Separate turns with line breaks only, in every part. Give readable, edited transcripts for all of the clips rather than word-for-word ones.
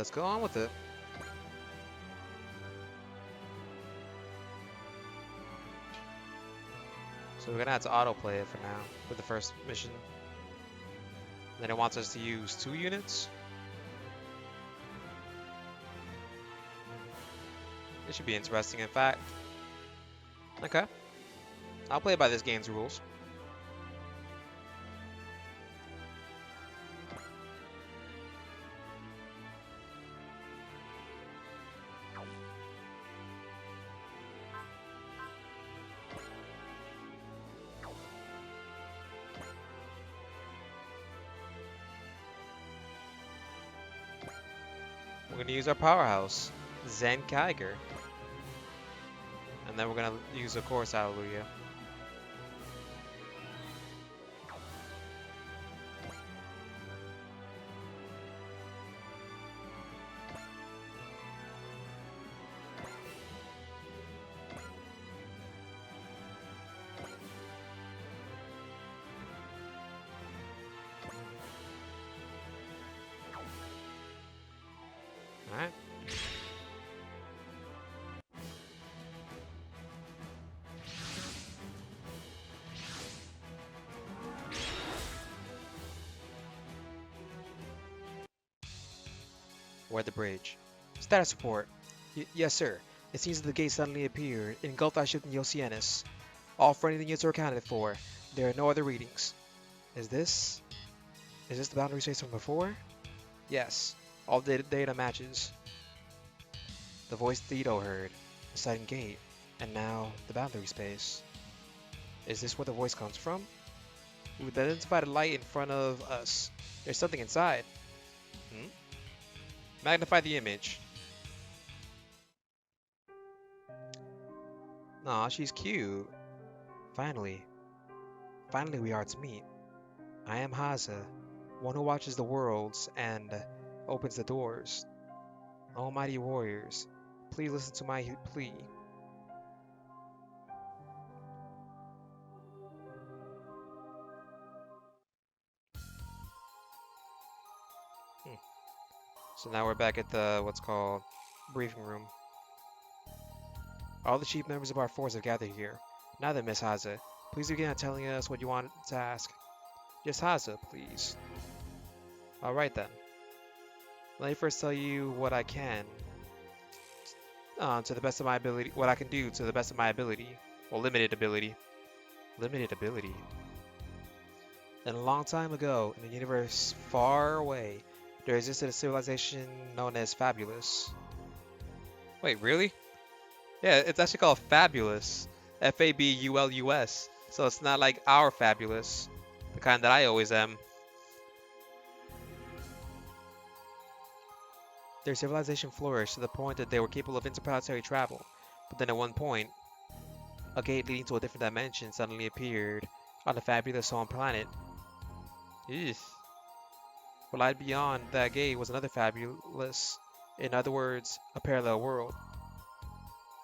let's go on with it. So we're gonna have to autoplay it for now, for the first mission. Then it wants us to use 2 units. It should be interesting, in fact. Okay. I'll play by this game's rules. We're gonna use our powerhouse, Zen Kiger. And then we're gonna use, of course, Hallelujah. Alright. We're at the bridge. Status report. Yes, sir. It seems that the gate suddenly appeared, engulfed our ship in the Oceanus. All friendly units are accounted for. There are no other readings. Is this the boundary space from before? Yes. All data matches. The voice Dido heard, the sighting gate, and now the boundary space. Is this where the voice comes from? We've identified a light in front of us. There's something inside. Magnify the image. Aw, she's cute. Finally we are to meet. I am Haza, one who watches the worlds and opens the doors. Almighty warriors, please listen to my plea. So now we're back at the, what's called, briefing room. All the chief members of our force have gathered here. Now then, Miss Haza, please begin telling us what you want to ask. Just Haza, please. Alright then. Let me first tell you what I can, to the best of my ability, what I can do to the best of my ability. Well, limited ability. Limited ability. And a long time ago, in a universe far away, there existed a civilization known as Fabulous. Wait, really? Yeah, it's actually called Fabulous. Fabulous. So it's not like our Fabulous, the kind that I always am. Their civilization flourished to the point that they were capable of interplanetary travel. But then at one point, a gate leading to a different dimension suddenly appeared on the Fabulous home planet. Eugh. What lied beyond that gate was another Fabulous. In other words, a parallel world.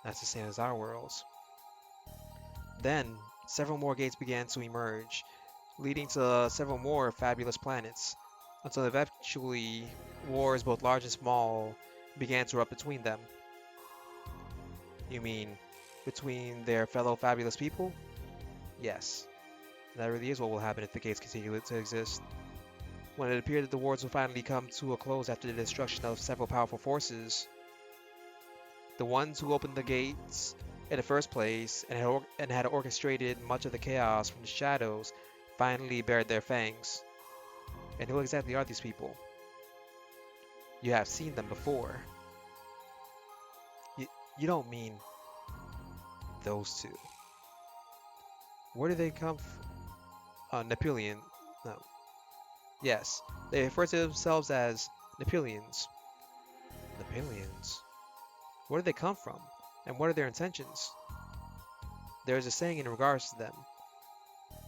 That's the same as our worlds. Then, several more gates began to emerge, leading to several more fabulous planets, until eventually wars both large and small began to erupt between them. You mean, between their fellow fabulous people? Yes. That really is what will happen if the gates continue to exist. When it appeared that the wars would finally come to a close after the destruction of several powerful forces, the ones who opened the gates in the first place and had orchestrated much of the chaos from the shadows finally bared their fangs. And who exactly are these people? You have seen them before. You don't mean those two. Where do they come from? Napoleon. No. Yes, they refer to themselves as Napoleons. Napoleons? Where do they come from? And what are their intentions? There is a saying in regards to them.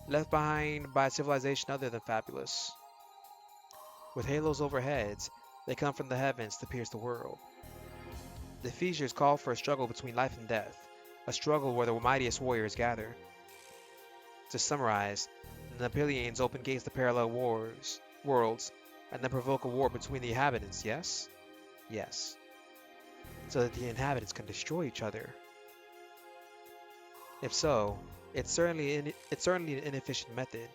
Left behind by a civilization other than fabulous. With halos overheads, they come from the heavens to pierce the world. The features call for a struggle between life and death, a struggle where the mightiest warriors gather. To summarize, the Napoleons open gates to parallel worlds, and then provoke a war between the inhabitants, yes? Yes, so that the inhabitants can destroy each other. If so, it's certainly an inefficient method,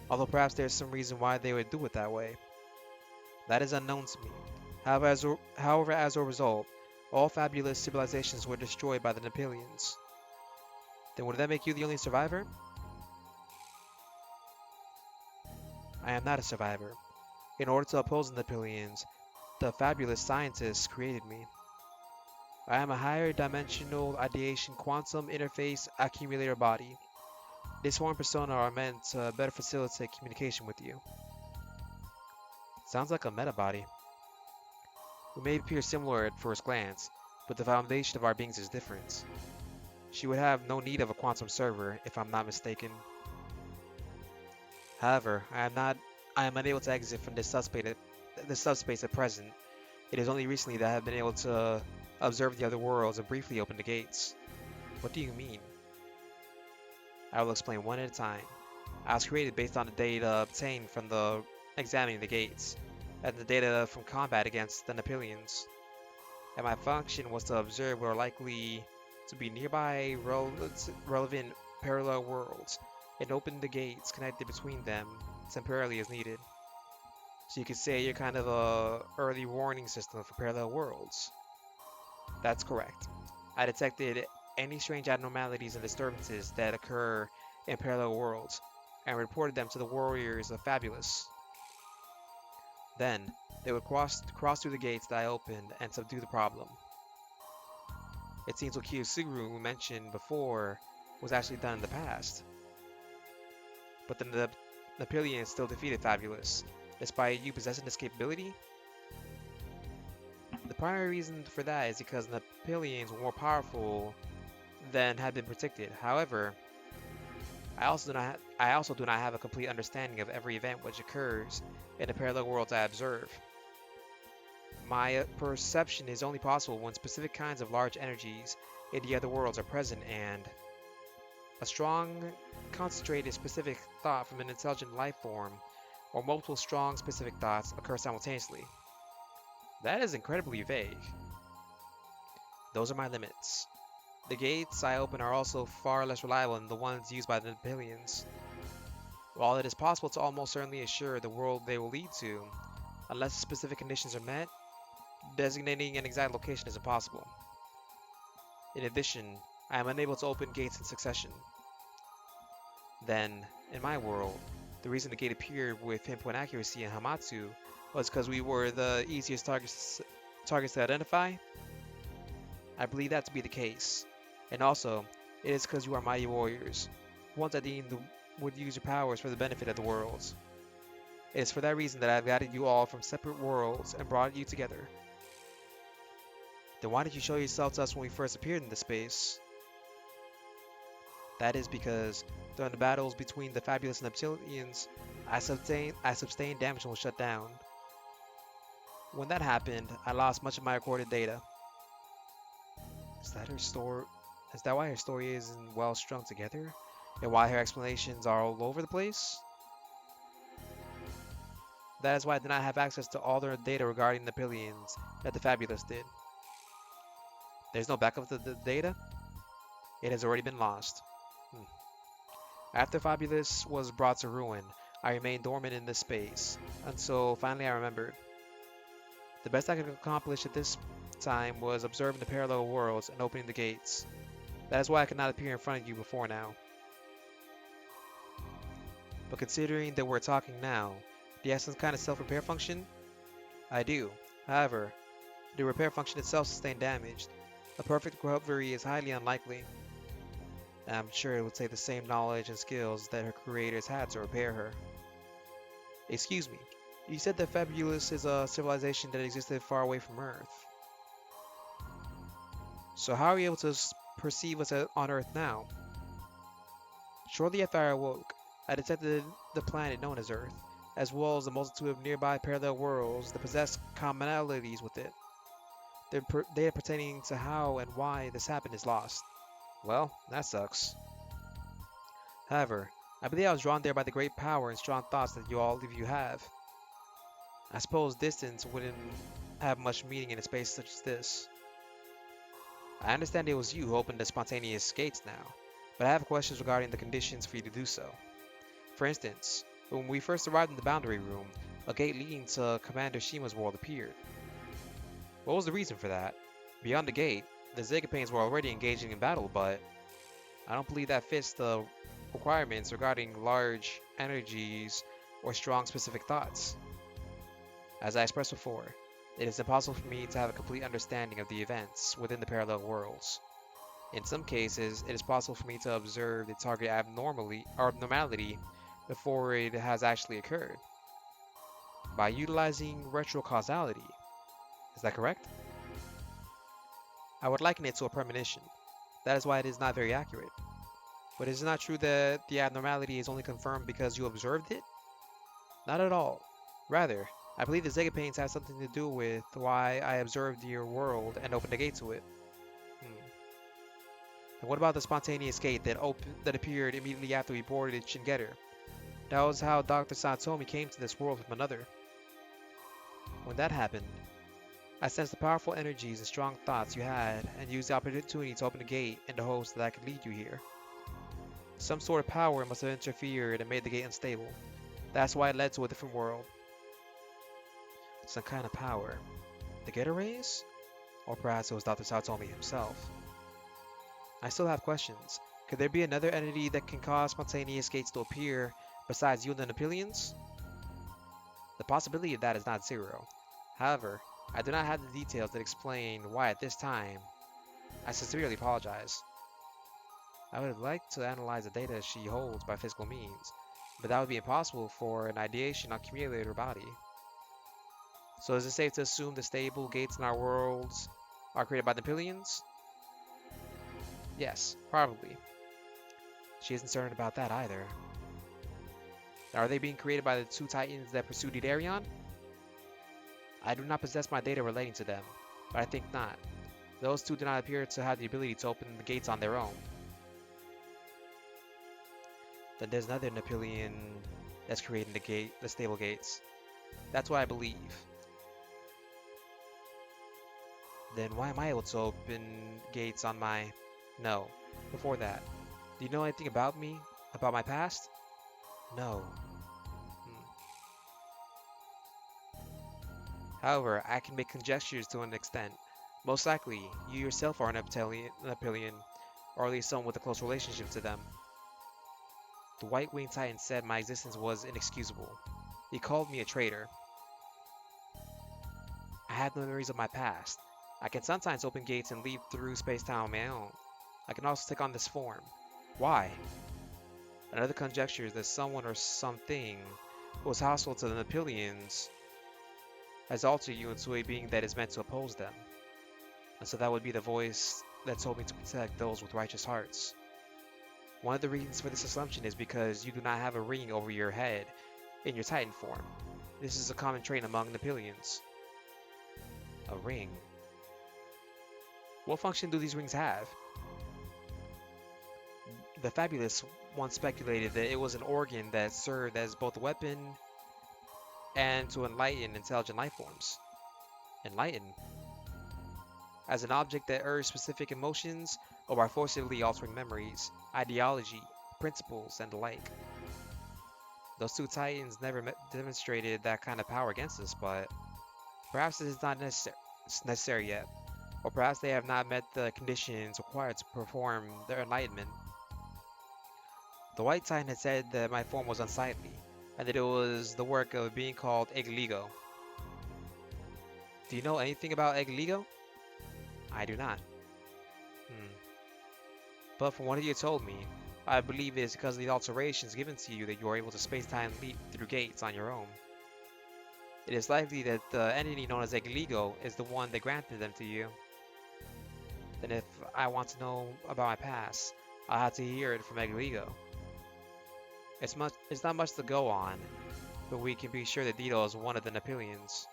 although perhaps there's some reason why they would do it that way. That is unknown to me. However, as a result, all fabulous civilizations were destroyed by the Napoleons. Then would that make you the only survivor? I am not a survivor. In order to oppose the Napoleons, the fabulous scientists created me. I am a higher dimensional ideation quantum interface accumulator body. This form persona are meant to better facilitate communication with you. Sounds like a meta body. We may appear similar at first glance, but the foundation of our beings is different. She would have no need of a quantum server, if I'm not mistaken. However, I am unable to exit from this subspace at present. It is only recently that I have been able to observe the other worlds and briefly open the gates. What do you mean? I will explain one at a time. I was created based on the data obtained from the examining the gates, and the data from combat against the Napoleons. And my function was to observe what are likely to be nearby relevant parallel worlds, and open the gates connected between them temporarily as needed. So you could say you're kind of a early warning system for parallel worlds. That's correct. I detected any strange abnormalities and disturbances that occur in parallel worlds and reported them to the warriors of Fabulous. Then, they would cross through the gates that I opened and subdue the problem. It seems what Kiyosuru mentioned before was actually done in the past. But the Napoleons still defeated Fabulous, despite you possessing this capability? The primary reason for that is because the Napoleons were more powerful than had been predicted. However, I also do not have a complete understanding of every event which occurs in the parallel worlds I observe. My perception is only possible when specific kinds of large energies in the other worlds are present and a strong, concentrated, specific thought from an intelligent life form or multiple strong, specific thoughts occur simultaneously. That is incredibly vague. Those are my limits. The gates I open are also far less reliable than the ones used by the Napoleons. While it is possible to almost certainly assure the world they will lead to, unless specific conditions are met, designating an exact location is impossible. In addition, I am unable to open gates in succession. Then, in my world, the reason the gate appeared with pinpoint accuracy in Hamatsu was because we were the easiest targets to identify. I believe that to be the case. And also, it is because you are mighty warriors, ones that would use your powers for the benefit of the worlds. It is for that reason that I have guided you all from separate worlds and brought you together. Then why did you show yourself to us when we first appeared in this space? That is because during the battles between the Fabulous and Napoleons, I sustained damage and was shut down. When that happened, I lost much of my recorded data. Is that why her story isn't well strung together? And why her explanations are all over the place? That is why I did not have access to all the data regarding the Napoleons that the Fabulous did. There's no backup of the data? It has already been lost. After Fabulous was brought to ruin, I remained dormant in this space, until finally I remembered. The best I could accomplish at this time was observing the parallel worlds and opening the gates. That is why I could not appear in front of you before now. But considering that we're talking now, do you have some kind of self-repair function? I do. However, the repair function itself sustained damage. A perfect recovery is highly unlikely. And I'm sure it would take the same knowledge and skills that her creators had to repair her. Excuse me, you said that Fabulous is a civilization that existed far away from Earth. So how are you able to perceive us on Earth now? Shortly after I awoke, I detected the planet known as Earth, as well as a multitude of nearby parallel worlds that possess commonalities with it. The data pertaining to how and why this happened is lost. Well, that sucks. However, I believe I was drawn there by the great power and strong thoughts that all of you have. I suppose distance wouldn't have much meaning in a space such as this. I understand it was you who opened the spontaneous gates now, but I have questions regarding the conditions for you to do so. For instance, when we first arrived in the boundary room, a gate leading to Commander Shima's world appeared. What was the reason for that? Beyond the gate, the Zegapanes were already engaging in battle, but I don't believe that fits the requirements regarding large energies or strong specific thoughts. As I expressed before, it is impossible for me to have a complete understanding of the events within the parallel worlds. In some cases, it is possible for me to observe the target abnormality before it has actually occurred, by utilizing retrocausality. Is that correct? I would liken it to a premonition. That is why it is not very accurate. But is it not true that the abnormality is only confirmed because you observed it? Not at all. Rather, I believe the Zegapanes have something to do with why I observed your world and opened the gate to it. Hmm. And what about the spontaneous gate that appeared immediately after we boarded Shingetter? That was how Dr. Saotome came to this world from another. When that happened, I sensed the powerful energies and strong thoughts you had and used the opportunity to open the gate in the hopes that I could lead you here. Some sort of power must have interfered and made the gate unstable. That's why it led to a different world. Some kind of power. The Geta Rays? Or perhaps it was Dr. Saotome himself. I still have questions. Could there be another entity that can cause spontaneous gates to appear besides you and the Napoleons? The possibility of that is not zero. However, I do not have the details that explain why at this time. I sincerely apologize. I would like to analyze the data she holds by physical means, but that would be impossible for an ideation accumulator body. So is it safe to assume the stable gates in our worlds are created by the Napoleons? Yes, probably. She isn't certain about that either. Are they being created by the two titans that pursued Idarion? I do not possess my data relating to them, but I think not. Those two do not appear to have the ability to open the gates on their own. Then there's another Napoleon that's creating the stable gates. That's what I believe. Then why am I able to open gates on my... No, before that. Do you know anything about me? About my past? No. However, I can make conjectures to an extent. Most likely, you yourself are a Napoleon, or at least someone with a close relationship to them. The White Winged Titan said my existence was inexcusable. He called me a traitor. I have no memories of my past. I can sometimes open gates and leave through space-time on my own. I can also take on this form. Why? Another conjecture is that someone or something who was hostile to the Napoleons has altered you into a being that is meant to oppose them. And so that would be the voice that told me to protect those with righteous hearts. One of the reasons for this assumption is because you do not have a ring over your head in your Titan form. This is a common trait among Napoleons. A ring. What function do these rings have? The Fabulous once speculated that it was an organ that served as both a weapon and to enlighten intelligent life forms. Enlighten? As an object that urges specific emotions or by forcibly altering memories, ideology, principles, and the like. Those two titans never demonstrated that kind of power against us, but perhaps it is not necessary yet, or perhaps they have not met the conditions required to perform their enlightenment. The White Titan had said that my form was unsightly, and that it was the work of a being called Egligo. Do you know anything about Egligo? I do not. But from what you told me, I believe it is because of the alterations given to you that you are able to space-time leap through gates on your own. It is likely that the entity known as Egligo is the one that granted them to you. Then if I want to know about my past, I'll have to hear it from Egligo. It's not much to go on, but we can be sure that Dido is one of the Napoleons.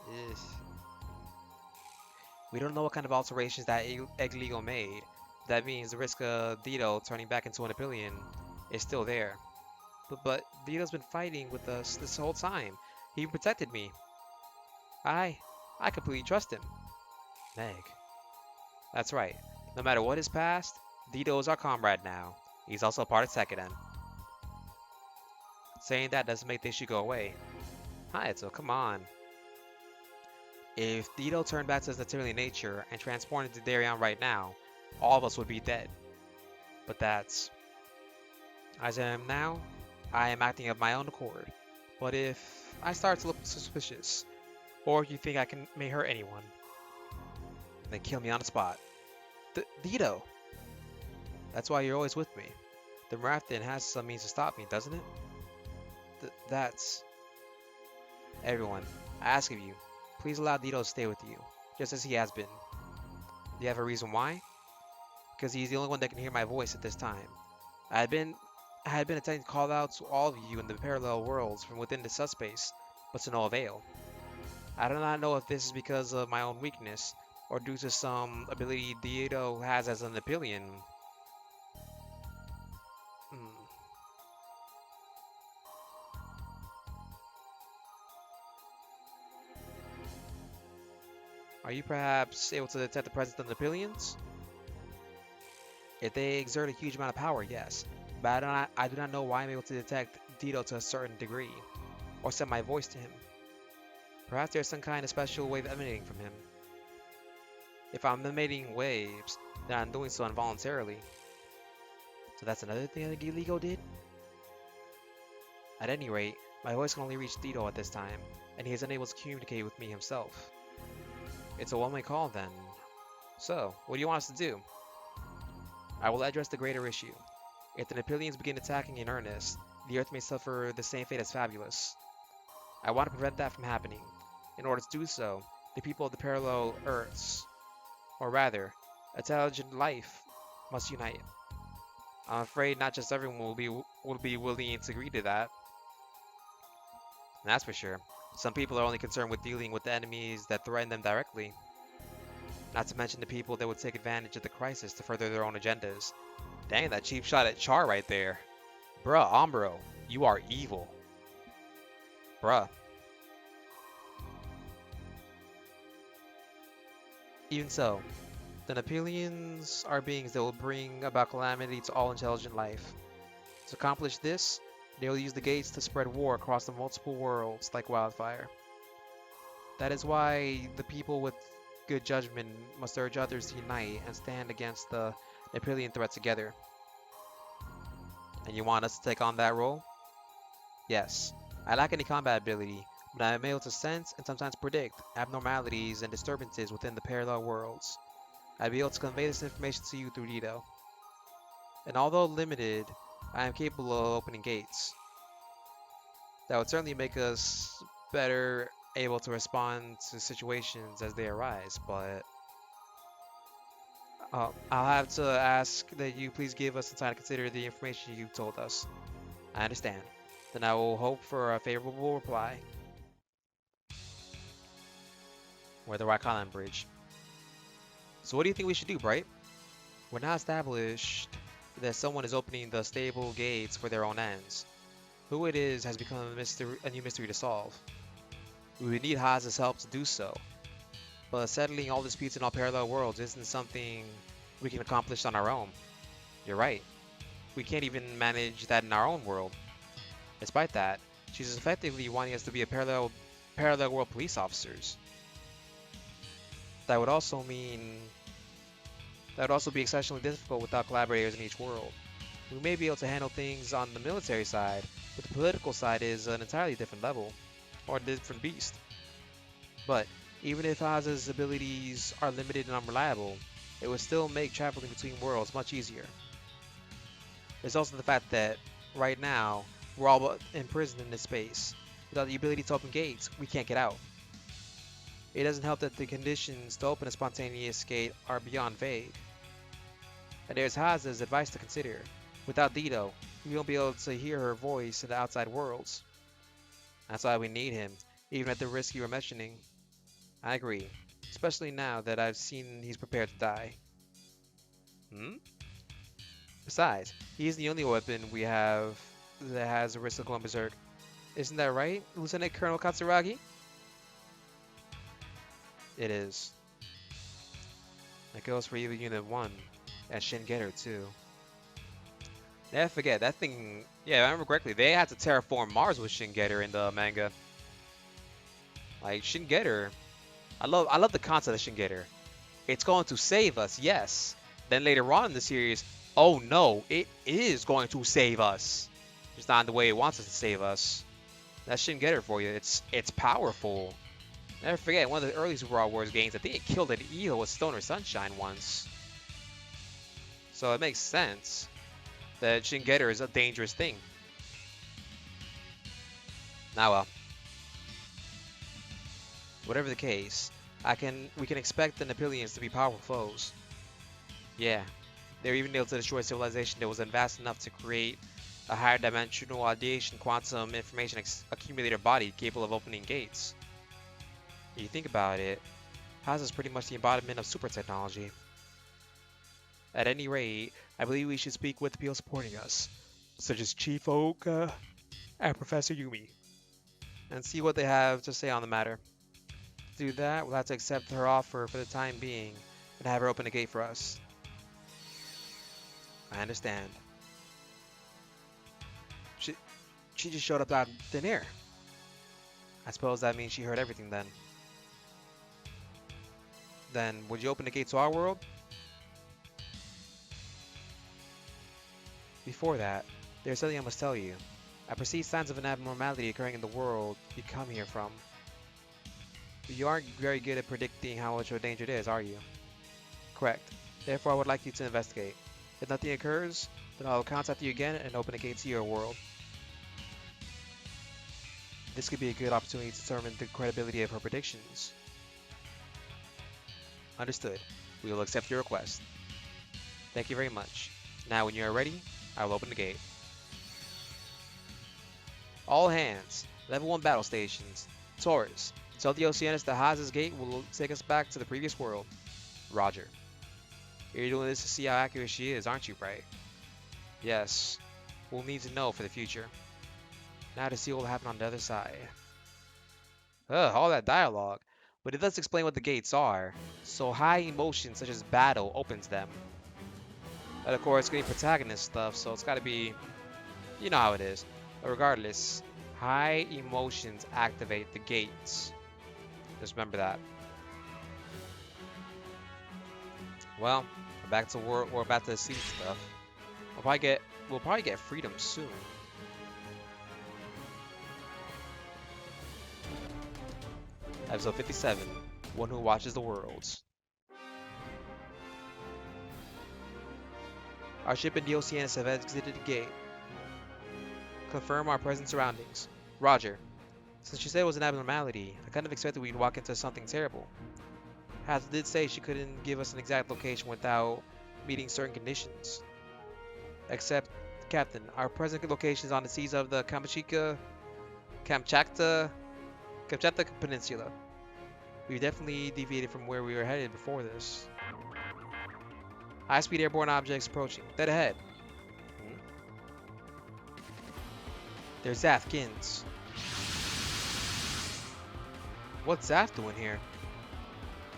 Ugh. We don't know what kind of alterations that Egligo made. That means the risk of Dido turning back into a Napoleon is still there. But Dido's been fighting with us this whole time. He protected me. Aye, I completely trust him. Meg. That's right. No matter what is past, Dido is our comrade now. He's also a part of Sekiden. Saying that doesn't make the issue go away. Hayato, come on. If Dido turned back to his Naturian nature and transported to Darien right now, all of us would be dead. But that's... As I am now, I am acting of my own accord. But if I start to look suspicious, or if you think may hurt anyone, then kill me on the spot. Dido! That's why you're always with me. The Marathon has some means to stop me, doesn't it? That's... Everyone, I ask of you, please allow Dido to stay with you, just as he has been. Do you have a reason why? Because he's the only one that can hear my voice at this time. I had been attempting to call out to all of you in the parallel worlds from within the subspace, but to no avail. I do not know if this is because of my own weakness, or due to some ability Dido has as an Napoleon. Are you perhaps able to detect the presence of Napoleons? If they exert a huge amount of power, yes, but I do not know why I'm able to detect Dido to a certain degree, or send my voice to him. Perhaps there's some kind of special wave emanating from him. If I'm emitting waves, then I'm doing so involuntarily. So that's another thing that Giligo did? At any rate, my voice can only reach Dido at this time, and he is unable to communicate with me himself. It's a one-way call then. So, what do you want us to do? I will address the greater issue. If the Napoleons begin attacking in earnest, the Earth may suffer the same fate as Fabulous. I want to prevent that from happening. In order to do so, the people of the parallel Earths, or rather, intelligent life, must unite. I'm afraid not just everyone will be willing to agree to that. That's for sure. Some people are only concerned with dealing with the enemies that threaten them directly. Not to mention the people that would take advantage of the crisis to further their own agendas. Dang, that cheap shot at Char right there. Bruh, Umbro, you are evil. Bruh. Even so, the Napoleons are beings that will bring about calamity to all intelligent life. To accomplish this, they will use the gates to spread war across the multiple worlds like wildfire. That is why the people with good judgment must urge others to unite and stand against the Napoleon threat together. And you want us to take on that role? Yes. I lack any combat ability, but I am able to sense and sometimes predict abnormalities and disturbances within the parallel worlds. I'll be able to convey this information to you through Dido. And although limited, I am capable of opening gates. That would certainly make us better able to respond to situations as they arise, but I'll have to ask that you please give us some time to consider the information you told us. I understand. Then I will hope for a favorable reply. We're the Rock Island Bridge. So what do you think we should do, Bright? We're now established that someone is opening the stable gates for their own ends. Who it is has become a new mystery to solve. We would need Haza's help to do so, but settling all disputes in all parallel worlds isn't something we can accomplish on our own. You're right. We can't even manage that in our own world. Despite that, she's effectively wanting us to be a parallel world police officers. That would also be exceptionally difficult without collaborators in each world. We may be able to handle things on the military side, but the political side is an entirely different level, or a different beast. But even if Haza's abilities are limited and unreliable, it would still make traveling between worlds much easier. There's also the fact that, right now, we're all but imprisoned in this space. Without the ability to open gates, we can't get out. It doesn't help that the conditions to open a spontaneous gate are beyond vague. And there's Haza's advice to consider. Without Dido, we won't be able to hear her voice in the outside worlds. That's why we need him, even at the risk you were mentioning. I agree, especially now that I've seen he's prepared to die. Besides, he's the only weapon we have that has a risk of going berserk. Isn't that right, Lieutenant Colonel Katsuragi? It is. It goes for even Unit 1 and Shin Getter too. Never forget, that thing, yeah, if I remember correctly, they had to terraform Mars with Shin Getter in the manga. Like, Shin Getter, I love the concept of Shin Getter. It's going to save us, yes. Then later on in the series, oh no, it is going to save us. Just not in the way it wants us to save us. That Shin Getter for you. It's powerful. Never forget, one of the early Super Wars games, I think it killed an eel with Stoner Sunshine once. So it makes sense that Shin Getter is a dangerous thing. Now well. Whatever the case, we can expect the Napoleons to be powerful foes. Yeah, they were even able to destroy civilization that was vast enough to create a higher dimensional radiation quantum information accumulator body capable of opening gates. If you think about it, Haza is pretty much the embodiment of super technology. At any rate, I believe we should speak with the people supporting us, such as Chief Oka and Professor Yumi, and see what they have to say on the matter. To do that, we'll have to accept her offer for the time being and have her open a gate for us. I understand. She just showed up out of thin air. I suppose that means she heard everything then. Then, would you open the gate to our world? Before that, there's something I must tell you. I perceive signs of an abnormality occurring in the world you come here from. But you aren't very good at predicting how much of a danger it is, are you? Correct. Therefore, I would like you to investigate. If nothing occurs, then I will contact you again and open a gate to your world. This could be a good opportunity to determine the credibility of her predictions. Understood. We will accept your request. Thank you very much. Now when you are ready, I will open the gate. All hands, level 1 battle stations. Taurus, tell the Oceanus that Haza's gate will take us back to the previous world. Roger. You're doing this to see how accurate she is, aren't you, Bright? Yes. We'll need to know for the future. Now to see what will happen on the other side. Ugh, all that dialogue. But it does explain what the gates are. So high emotion such as battle opens them. And of course, getting protagonist stuff, so it's gotta be... You know how it is. But regardless, high emotions activate the gates. Just remember that. Well, we're back to the sea stuff. We'll probably get freedom soon. Episode 57, One Who Watches the Worlds. Our ship and the Oceanus have exited the gate. Confirm our present surroundings. Roger. Since you said it was an abnormality, I kind of expected we'd walk into something terrible. Haza did say she couldn't give us an exact location without meeting certain conditions. Except, Captain, our present location is on the seas of the Kamchatka Peninsula. We definitely deviated from where we were headed before this. High-speed airborne objects approaching. Dead ahead. There's Zathkins. What's Zath doing here?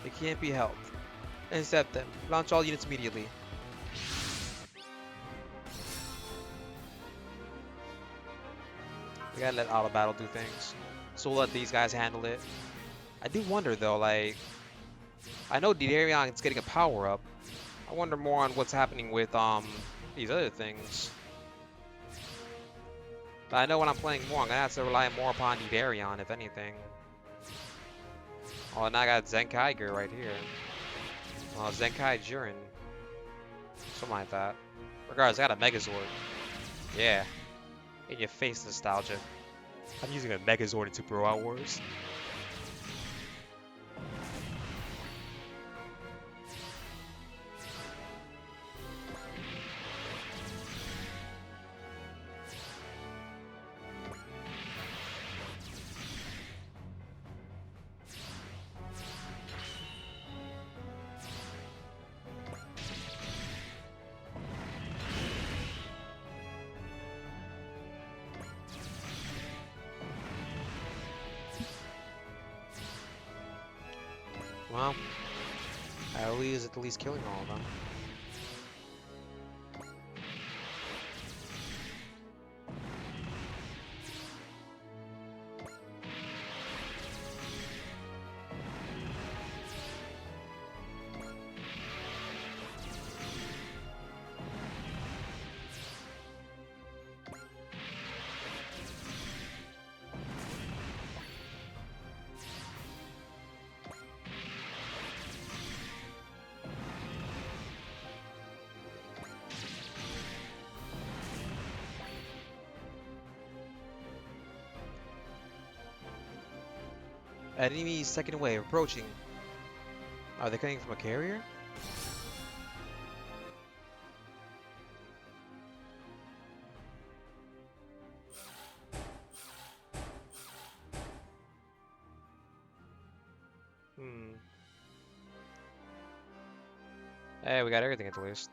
It can't be helped. Intercept them. Launch all units immediately. We gotta let auto battle do things. So we'll let these guys handle it. I do wonder though, like, I know Didarion is getting a power up. I wonder more on what's happening with these other things. But I know when I'm playing more, I'm gonna have to rely more upon Didarion, if anything. Oh, and I got Zenkaiger right here. Zenkai Jiren. Something like that. Regardless, I got a Megazord. Yeah. In your face nostalgia. I'm using a Megazord in Super Robot Wars. Well, at least killing all of them. Enemy second wave approaching. Are they coming from a carrier? Hmm. Hey, we got everything at least.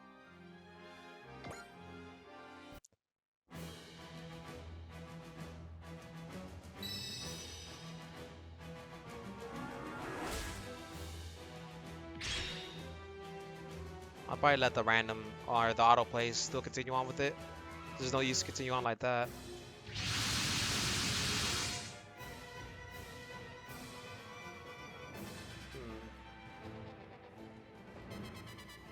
I'll probably let the random or the auto plays still continue on with it. There's no use to continue on like that.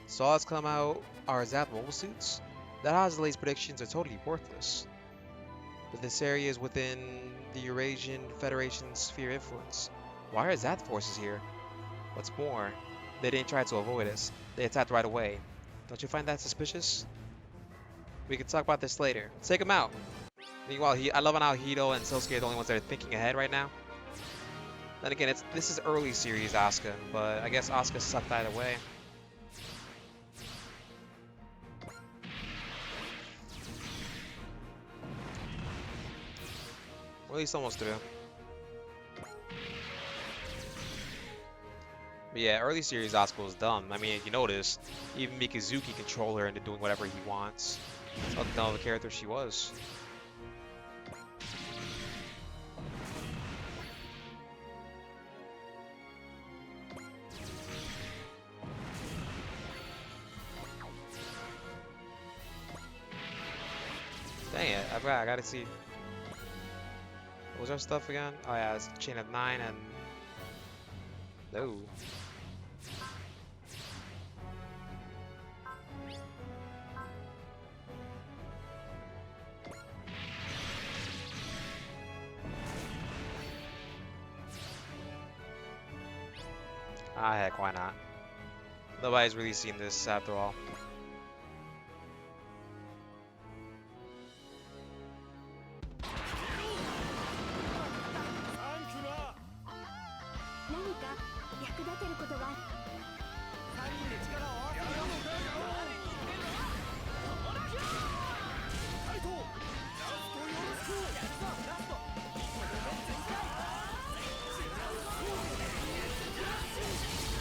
Saws come out are Zap mobile suits? That Haza's predictions are totally worthless. But this area is within the Eurasian Federation's sphere influence. Why are Zath forces here? What's more, they didn't try to avoid us. They attacked right away. Don't you find that suspicious? We can talk about this later. Let's take him out. Meanwhile, I love how Dido and Sosuke are the only ones that are thinking ahead right now. Then again, this is early series Asuka, but I guess Asuka sucked either way. Or at least almost through. But yeah, early series Asuka was dumb. I mean, if you notice, even Mikazuki controlled her into doing whatever he wants. That's how dumb of a character she was. Dang it, I gotta see. What was our stuff again? Oh yeah, it's chain of 9 and... No. Ah, heck, why not? Nobody's really seen this after all.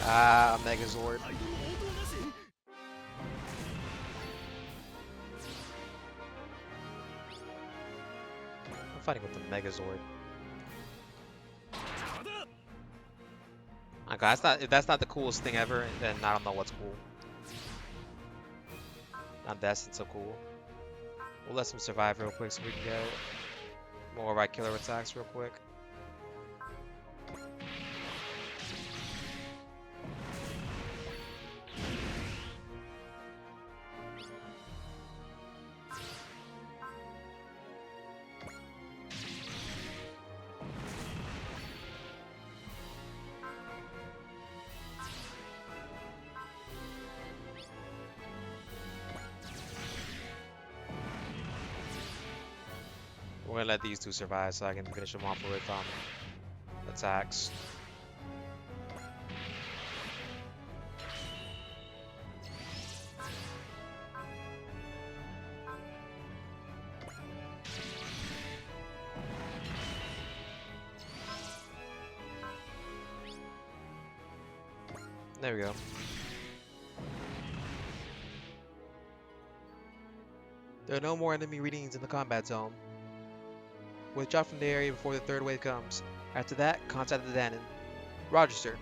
Ah, Megazord. I'm fighting with the Megazord. Okay, if that's not the coolest thing ever, then I don't know what's cool. Not destined so cool. We'll let him survive real quick so we can get more of our killer attacks real quick. We're gonna let these two survive so I can finish them off with attacks. There we go. There are no more enemy readings in the combat zone. Withdraw from the area before the third wave comes. After that, contact the Danon. Roger, sir.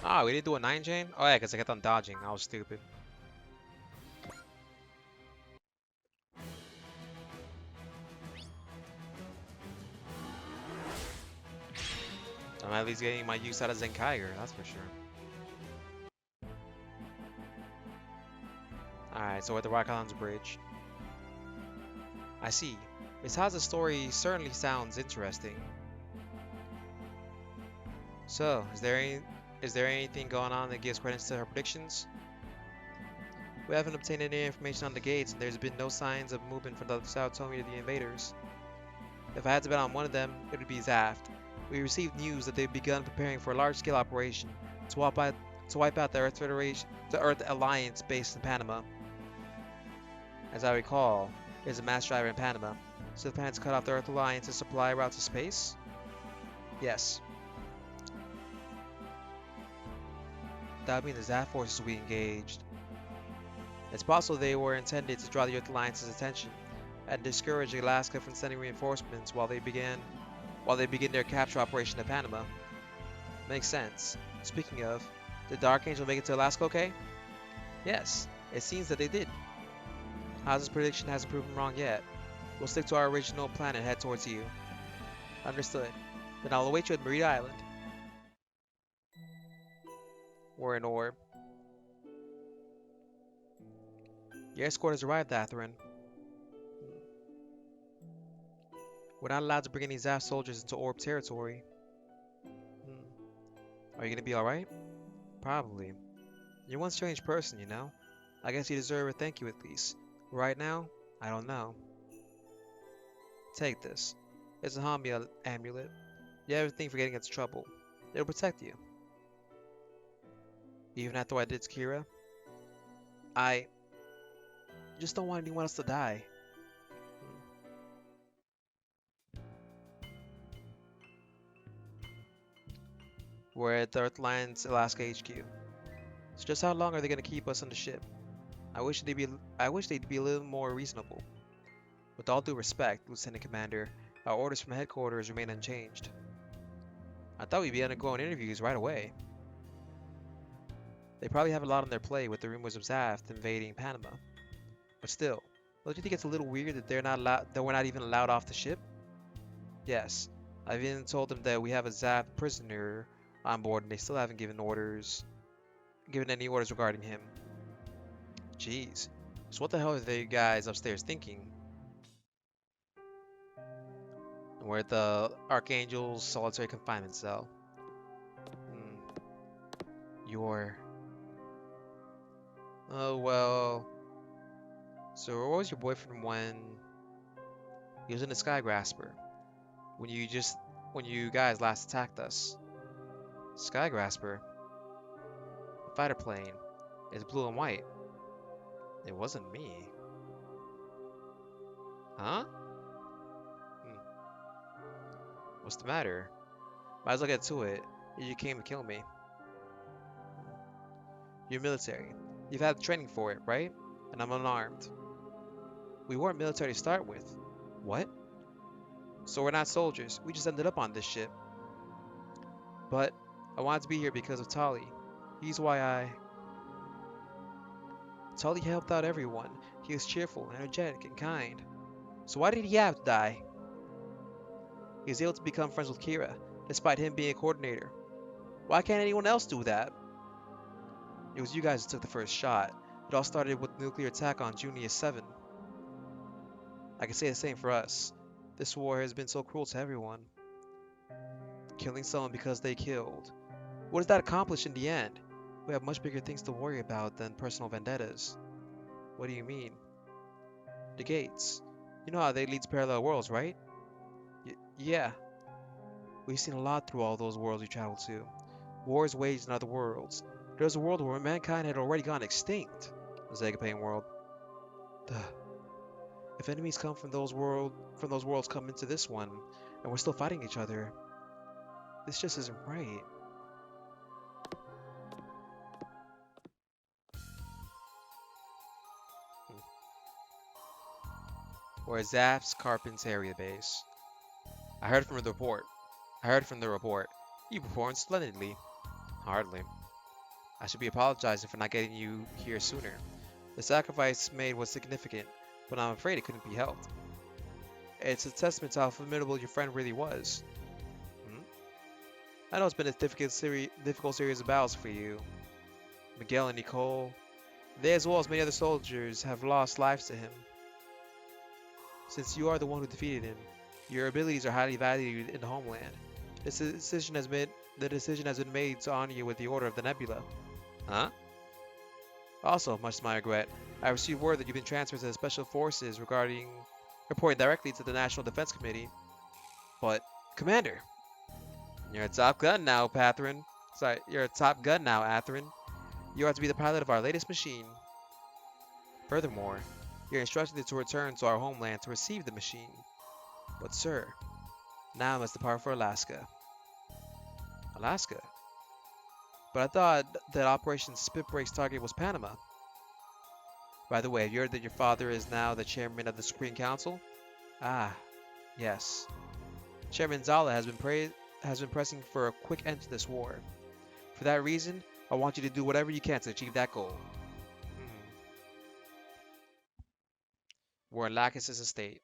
Ah, we didn't do a 9 chain? Oh yeah, because I kept on dodging. I was stupid. I'm at least getting my use out of Zenkaiger, that's for sure. Alright, so we're at the Rock Islands Bridge. I see. Miss Haza's story certainly sounds interesting. So, is there anything going on that gives credence to her predictions? We haven't obtained any information on the gates, and there's been no signs of movement from the saotome to the invaders. If I had to bet on one of them, it would be Zaft. We received news that they've begun preparing for a large-scale operation to wipe out the Earth Federation, the Earth Alliance based in Panama. As I recall, there's a mass driver in Panama, so the plan to cut off the Earth Alliance's supply route to space? Yes. That would mean the Zaft forces will be engaged. It's possible they were intended to draw the Earth Alliance's attention and discourage Alaska from sending reinforcements while they begin their capture operation in Panama. Makes sense. Speaking of, did the Archangel make it to Alaska okay? Yes, it seems that they did. Haza's prediction hasn't proven wrong yet. We'll stick to our original plan and head towards you. Understood. Then I'll await you at Merida Island. We're in Orb. Your escort has arrived, Atherin. We're not allowed to bring any Zaft soldiers into Orb territory. Are you gonna be alright? Probably. You're one strange person, you know? I guess you deserve a thank you at least. Right now, I don't know. Take this. It's a Hami amulet. You have everything for getting into trouble. It'll protect you. Even after what I did to Kira? I just don't want anyone else to die. We're at the Earthline's Alaska HQ. So just how long are they gonna keep us on the ship? I wish they'd be a little more reasonable. With all due respect, Lieutenant Commander, our orders from headquarters remain unchanged. I thought we'd be undergoing interviews right away. They probably have a lot on their plate with the rumors of Zaft invading Panama. But still, don't you think it's a little weird that we're not even allowed off the ship? Yes, I've even told them that we have a Zaft prisoner on board and they still haven't given any orders regarding him. Jeez. So what the hell are they guys upstairs thinking? We're at the Archangel's solitary confinement cell. You're... Oh, well... So where was your boyfriend when... He was in the Skygrasper. When you guys last attacked us. Skygrasper? A fighter plane. It's blue and white. It wasn't me. Huh? What's the matter? Might as well get to it. You came to kill me. You're military. You've had training for it, right? And I'm unarmed. We weren't military to start with. What? So we're not soldiers. We just ended up on this ship. But I wanted to be here because of Tali. He's why I... Tali helped out everyone. He was cheerful, energetic, and kind. So why did he have to die? He was able to become friends with Kira, despite him being a coordinator. Why can't anyone else do that? It was you guys who took the first shot. It all started with the nuclear attack on Junius 7. I can say the same for us. This war has been so cruel to everyone. Killing someone because they killed. What does that accomplish in the end? We have much bigger things to worry about than personal vendettas. What do you mean? The gates. You know how they lead to parallel worlds, right? Yeah. We've seen a lot through all those worlds we traveled to. Wars waged in other worlds. There was a world where mankind had already gone extinct. The Zegapane world. Duh. If enemies come from those worlds come into this one, and we're still fighting each other, this just isn't right. We're at Zaft's Carpentaria base. I heard from the report. You performed splendidly. Hardly. I should be apologizing for not getting you here sooner. The sacrifice made was significant, but I'm afraid it couldn't be helped. It's a testament to how formidable your friend really was. Hmm? I know it's been a difficult series of battles for you. Miguel and Nicole, they as well as many other soldiers have lost lives to him. Since you are the one who defeated him, your abilities are highly valued in the homeland. The decision has been made to honor you with the Order of the Nebula. Huh? Also, much to my regret, I received word that you've been transferred to the Special Forces reporting directly to the National Defense Committee. But, Commander, you're a top gun now, Pathren. Sorry, you're a top gun now, Atherin. You are to be the pilot of our latest machine. Furthermore, you're instructed to return to our homeland to receive the machine. But sir, now I must depart for Alaska. Alaska? But I thought that Operation Spitbreak's target was Panama. By the way, have you heard that your father is now the chairman of the Supreme Council? Ah, yes. Chairman Zala has been pressing for a quick end to this war. For that reason, I want you to do whatever you can to achieve that goal. We're in Lacus' estate.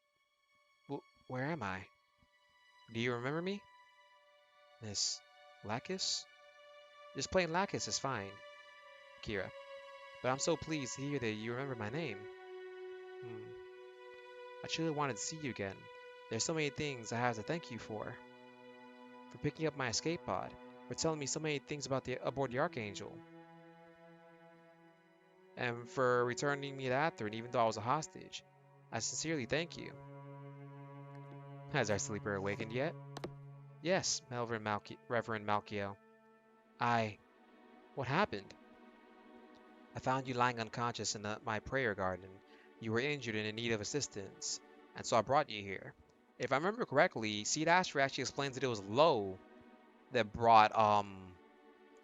Where am I? Do you remember me? Miss Lacus? Just plain Lacus is fine, Kira. But I'm so pleased to hear that you remember my name. I truly wanted to see you again. There's so many things I have to thank you for. For picking up my escape pod, for telling me so many things aboard the Archangel, and for returning me to Atherin even though I was a hostage. I sincerely thank you. Has our sleeper awakened yet? Yes, Reverend Malkiel. What happened? I found you lying unconscious in my prayer garden. You were injured and in need of assistance, and so I brought you here. If I remember correctly, Seed Astra actually explains that it was Lo that brought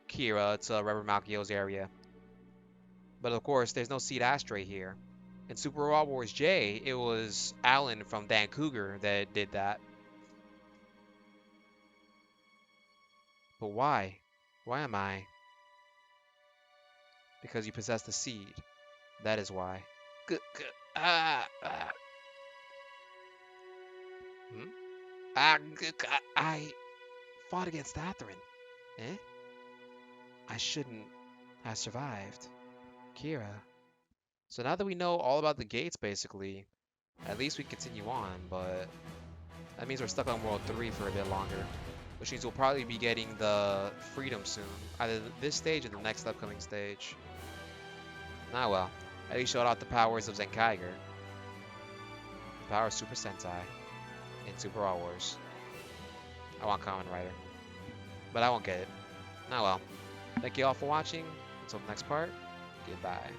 Kira to Reverend Malkiel's area. But of course, there's no Seed Astra here. In Super Raw Wars J, it was Alan from Dan Cougar that did that. But why? Why am I? Because you possess the seed. That is why. Hmm? I fought against Atherin. Eh? I shouldn't have survived. Kira. So now that we know all about the gates, basically, at least we can continue on, but that means we're stuck on World 3 for a bit longer. Which means we'll probably be getting the Freedom soon. Either this stage or the next upcoming stage. Ah well. At least showed out the powers of Zenkaiger. The power of Super Sentai in Super Raw Wars. I want Kamen Rider. But I won't get it. Ah well. Thank you all for watching. Until the next part, goodbye.